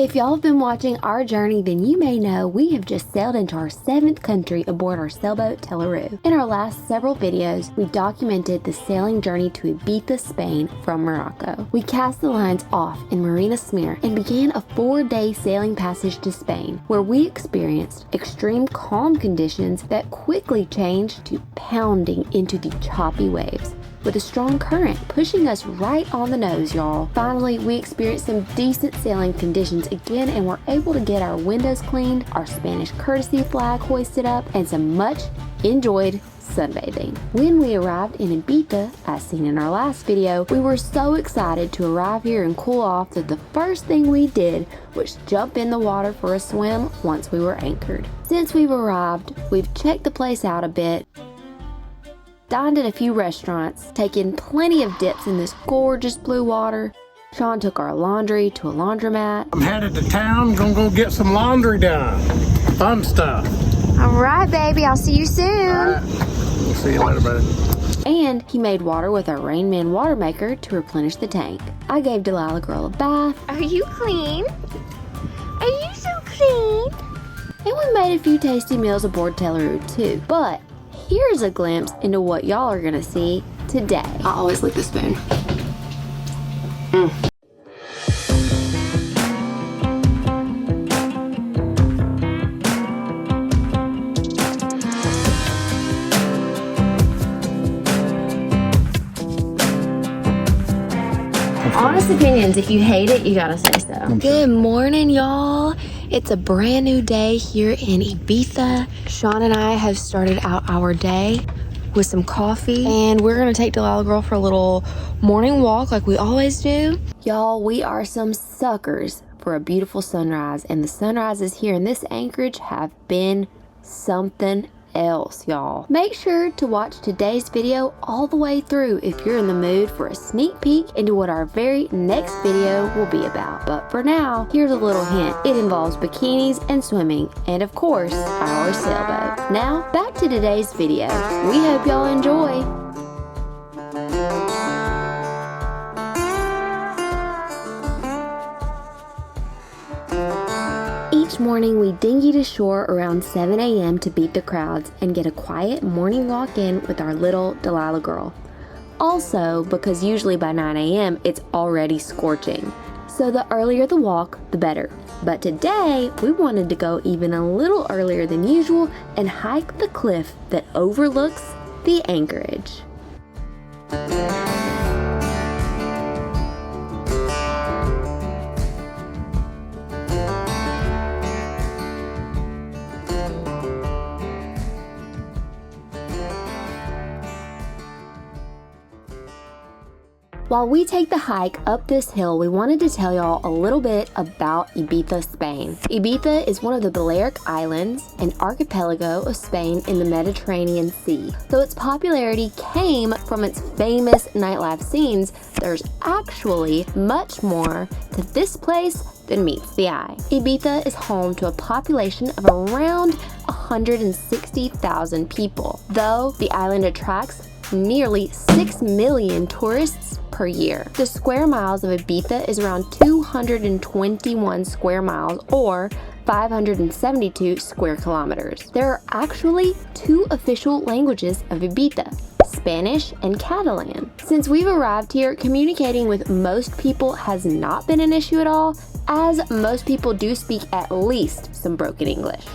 If y'all have been watching our journey, then you may know we have just sailed into our 7th country aboard our sailboat Tela. In our last several videos, we documented the sailing journey to Ibiza, Spain from Morocco. We cast the lines off in Marina Smir and began a 4-day sailing passage to Spain, where we experienced extreme calm conditions that quickly changed to pounding into the choppy waves, with a strong current pushing us right on the nose, y'all. Finally, we experienced some decent sailing conditions again and were able to get our windows cleaned, our Spanish courtesy flag hoisted up, and some much enjoyed sunbathing. When we arrived in Ibiza, as seen in our last video, we were so excited to arrive here and cool off that the first thing we did was jump in the water for a swim once we were anchored. Since we've arrived, we've checked the place out a bit, dined at a few restaurants, taken plenty of dips in this gorgeous blue water. Sean took our laundry to a laundromat. I'm headed to town, gonna go get some laundry done. Fun stuff. All right, baby, I'll see you soon. All right. We'll see you later, buddy. And he made water with our Rain Man water maker to replenish the tank. I gave Delilah girl a bath. Are you clean? Are you so clean? And we made a few tasty meals aboard Tela too. But here's a glimpse into what y'all are gonna see today. I always lick the spoon. Honest opinions, if you hate it, you gotta say so. Good morning, y'all. It's a brand new day here in Ibiza. Sean and I have started out our day with some coffee, and we're gonna take Delilah girl for a little morning walk like we always do. Y'all, we are some suckers for a beautiful sunrise, and the sunrises here in this Anchorage have been something else, y'all. Make sure to watch today's video all the way through if you're in the mood for a sneak peek into what our very next video will be about. But for now, here's a little hint. It involves bikinis and swimming, and of course, our sailboat. Now, back to today's video. We hope y'all enjoy. Each morning, we dinghy to shore around 7 a.m. to beat the crowds and get a quiet morning walk in with our little Delilah girl. Also, because usually by 9 a.m. it's already scorching. So the earlier the walk, the better. But today, we wanted to go even a little earlier than usual and hike the cliff that overlooks the Anchorage. While we take the hike up this hill, we wanted to tell y'all a little bit about Ibiza, Spain. Ibiza is one of the Balearic Islands, an archipelago of Spain in the Mediterranean Sea. Though its popularity came from its famous nightlife scenes, there's actually much more to this place than meets the eye. Ibiza is home to a population of around 160,000 people, though the island attracts nearly 6 million tourists per year. The square miles of Ibiza is around 221 square miles, or 572 square kilometers. There are actually 2 official languages of Ibiza: Spanish and Catalan. Since we've arrived here, communicating with most people has not been an issue at all, as most people do speak at least some broken English.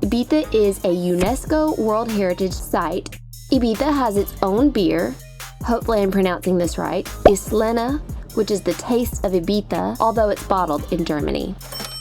Ibiza is a UNESCO World Heritage Site. Ibiza has its own beer, hopefully I'm pronouncing this right, Islena, which is the taste of Ibiza, although it's bottled in Germany.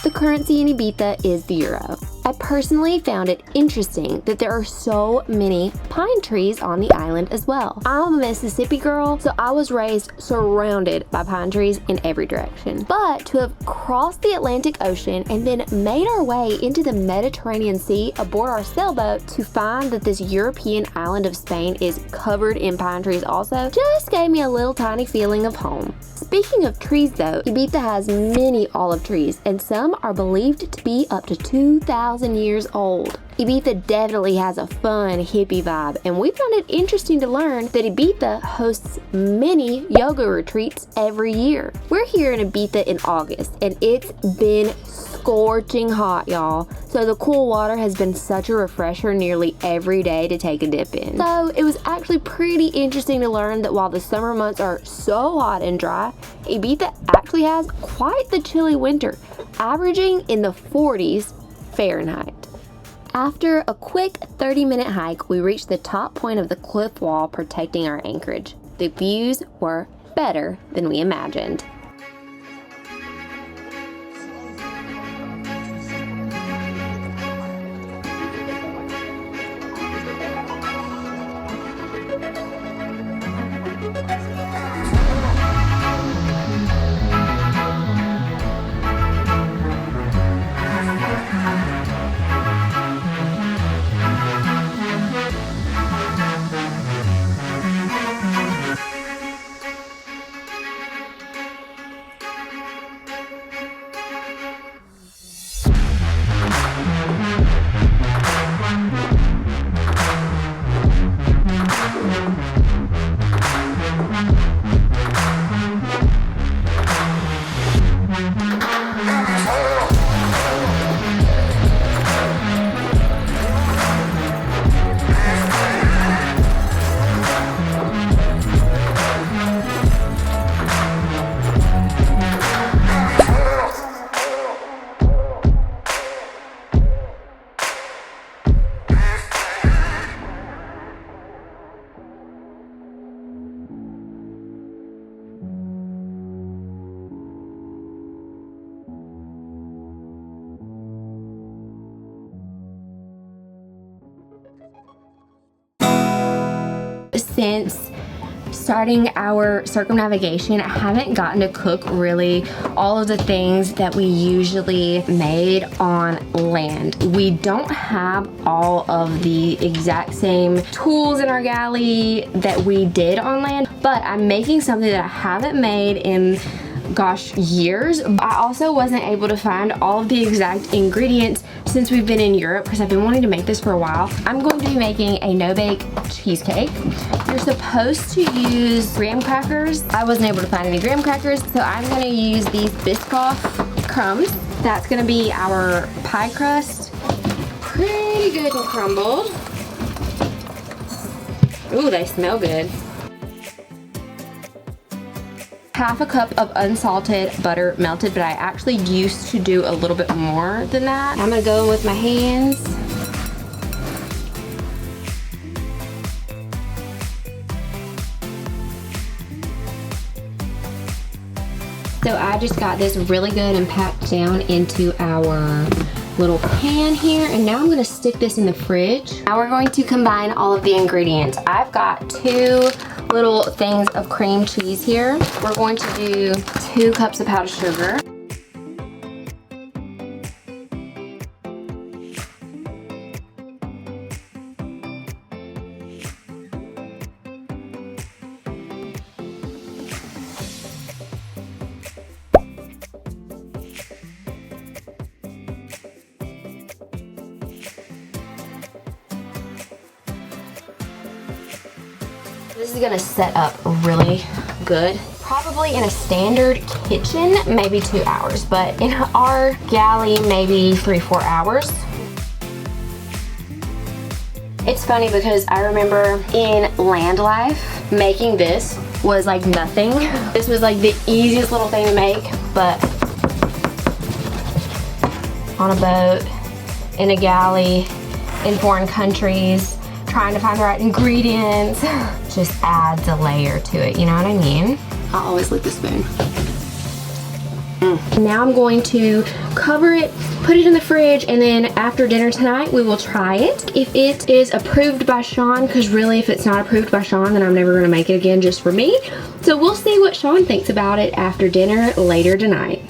The currency in Ibiza is the euro. I personally found it interesting that there are so many pine trees on the island as well. I'm a Mississippi girl, so I was raised surrounded by pine trees in every direction. But to have crossed the Atlantic Ocean and then made our way into the Mediterranean Sea aboard our sailboat to find that this European island of Spain is covered in pine trees also, just gave me a little tiny feeling of home. Speaking of trees though, Ibiza has many olive trees, and some are believed to be up to 2,000 years old. Ibiza definitely has a fun hippie vibe, and we found it interesting to learn that Ibiza hosts many yoga retreats every year. We're here in Ibiza in August, and it's been scorching hot, y'all. So the cool water has been such a refresher nearly every day to take a dip in. So it was actually pretty interesting to learn that while the summer months are so hot and dry, Ibiza actually has quite the chilly winter, averaging in the 40s Fahrenheit. After a quick 30-minute hike, we reached the top point of the cliff wall protecting our anchorage. The views were better than we imagined. Since starting our circumnavigation, I haven't gotten to cook really all of the things that we usually made on land. We don't have all of the exact same tools in our galley that we did on land, but I'm making something that I haven't made in years. I also wasn't able to find all of the exact ingredients since we've been in Europe because I've been wanting to make this for a while. I'm going to be making a no-bake cheesecake. You're supposed to use graham crackers. I wasn't able to find any graham crackers, so I'm going to use these Biscoff crumbs. That's going to be our pie crust. Pretty good and crumbled. Ooh, they smell good. Half a cup of unsalted butter melted, but I actually used to do a little bit more than that. I'm gonna go in with my hands. So I just got this really good and packed down into our little pan here, and now I'm gonna stick this in the fridge. Now we're going to combine all of the ingredients. I've got 2 little things of cream cheese here. We're going to do 2 cups of powdered sugar. This is gonna set up really good. Probably in a standard kitchen, maybe 2 hours, but in our galley, maybe 3-4 hours. It's funny because I remember in land life, making this was like nothing. This was like the easiest little thing to make, but on a boat, in a galley, in foreign countries, trying to find the right ingredients just adds a layer to it, you know what I mean? I always lick the spoon. Now I'm going to cover it, put it in the fridge, and then after dinner tonight we will try it. If it is approved by Sean, because really if it's not approved by Sean then I'm never going to make it again just for me. So we'll see what Sean thinks about it after dinner later tonight.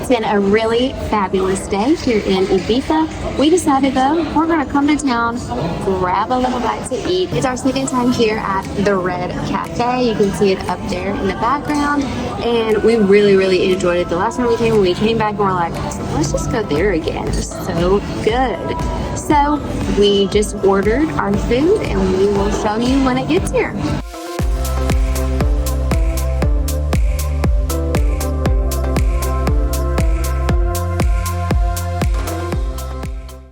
It's been a really fabulous day here in Ibiza. We decided though, we're gonna come to town, grab a little bite to eat. It's our second time here at the Red Cafe. You can see it up there in the background. And we really enjoyed it. The last time we came back and we're like, let's just go there again. It was so good. So we just ordered our food and we will show you when it gets here.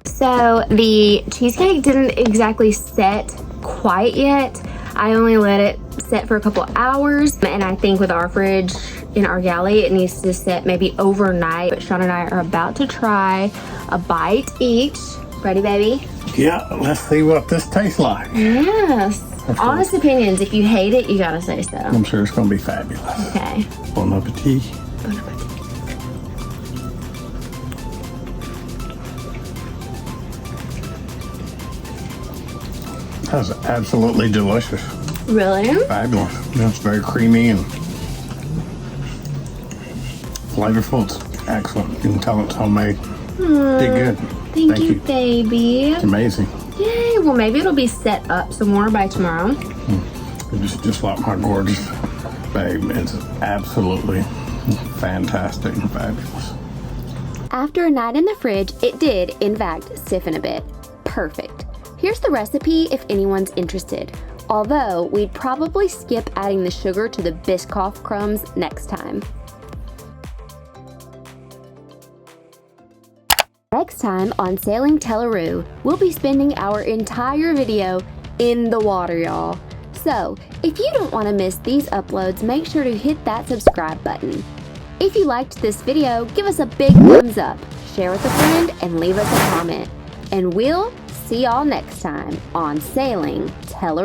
So the cheesecake didn't exactly set quite yet. I only let it set for a couple hours, and I think with our fridge in our galley, it needs to set maybe overnight. But Sean and I are about to try a bite each. Ready, baby? Yeah, let's see what this tastes like. Yes. Honest opinions. If you hate it, you gotta say so. I'm sure it's gonna be fabulous. Okay. Bon appetit. Bon appetit. That's absolutely delicious. Really? Fabulous. It's very creamy and flavorful. It's excellent. You can tell it's homemade. Did good. Thank you, baby. It's amazing. Yay. Well, maybe it'll be set up some more by tomorrow. Just like my gorgeous babe. It's absolutely fantastic and fabulous. After a night in the fridge, it did, in fact, stiffen a bit. Perfect. Here's the recipe if anyone's interested, although we'd probably skip adding the sugar to the Biscoff crumbs next time. Next time on Sailing Tela, we'll be spending our entire video in the water, y'all. So, if you don't want to miss these uploads, make sure to hit that subscribe button. If you liked this video, give us a big thumbs up, share with a friend, and leave us a comment. And we'll see y'all next time on Sailing Tela.